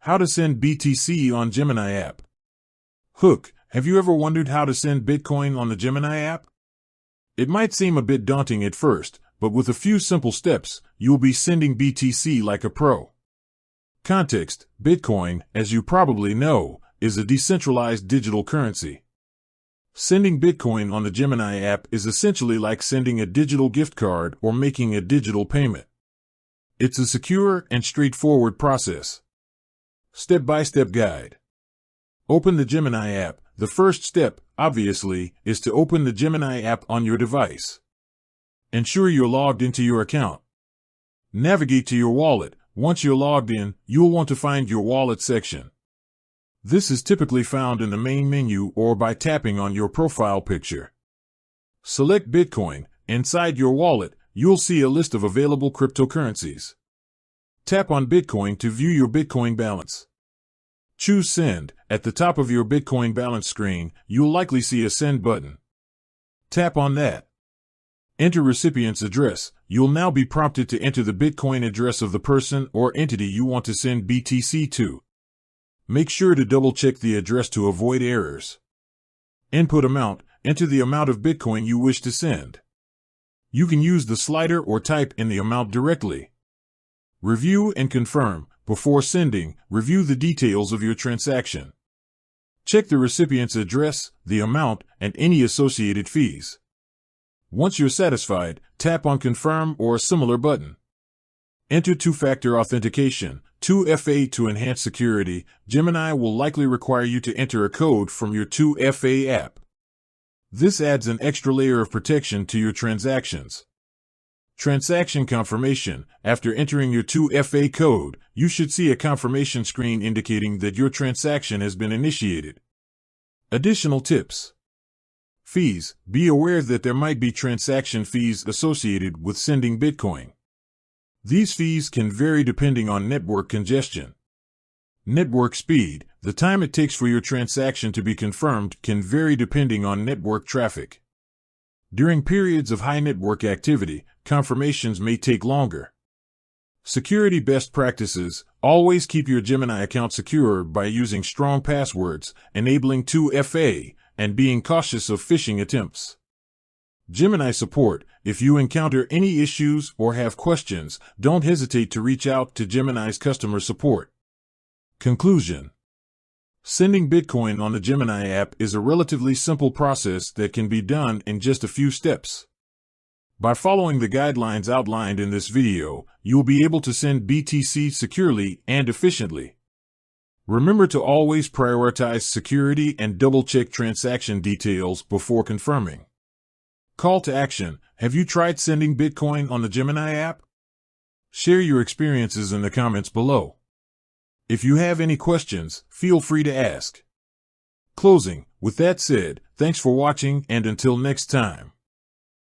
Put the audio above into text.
How to send BTC on Gemini app. Hook, have you ever wondered how to send Bitcoin on the Gemini app? It might seem a bit daunting at first, but with a few simple steps, you'll be sending BTC like a pro. Context: Bitcoin, as you probably know, is a decentralized digital currency. Sending Bitcoin on the Gemini app is essentially like sending a digital gift card or making a digital payment. It's a secure and straightforward process. Step-by-step guide. Open the Gemini app. The first step, obviously, is to open the Gemini app on your device. Ensure you're logged into your account. Navigate to your wallet. Once you're logged in, you'll want to find your wallet section. This is typically found in the main menu or by tapping on your profile picture. Select Bitcoin. Inside your wallet, you'll see a list of available cryptocurrencies. Tap on Bitcoin to view your Bitcoin balance. Choose Send. At the top of your Bitcoin balance screen, you'll likely see a Send button. Tap on that. Enter recipient's address. You'll now be prompted to enter the Bitcoin address of the person or entity you want to send BTC to. Make sure to double-check the address to avoid errors. Input amount. Enter the amount of Bitcoin you wish to send. You can use the slider or type in the amount directly. Review and confirm. Before sending, review the details of your transaction. Check the recipient's address, the amount, and any associated fees. Once you're satisfied, tap on Confirm or a similar button. Enter two-factor authentication, 2FA to enhance security. Gemini will likely require you to enter a code from your 2FA app. This adds an extra layer of protection to your transactions. Transaction confirmation. After entering your 2FA code, you should see a confirmation screen indicating that your transaction has been initiated. Additional tips. Fees. Be aware that there might be transaction fees associated with sending Bitcoin. These fees can vary depending on network congestion. Network speed. The time it takes for your transaction to be confirmed can vary depending on network traffic. During periods of high network activity, confirmations may take longer. Security best practices. Always keep your Gemini account secure by using strong passwords, enabling 2FA, and being cautious of phishing attempts. Gemini support. If you encounter any issues or have questions, don't hesitate to reach out to Gemini's customer support. Conclusion. Sending Bitcoin on the Gemini app is a relatively simple process that can be done in just a few steps. By following the guidelines outlined in this video, you'll be able to send BTC securely and efficiently. Remember to always prioritize security and double-check transaction details before confirming. Call to action. Have you tried sending Bitcoin on the Gemini app? Share your experiences in the comments below. If you have any questions, feel free to ask. Closing. With that said, thanks for watching and until next time.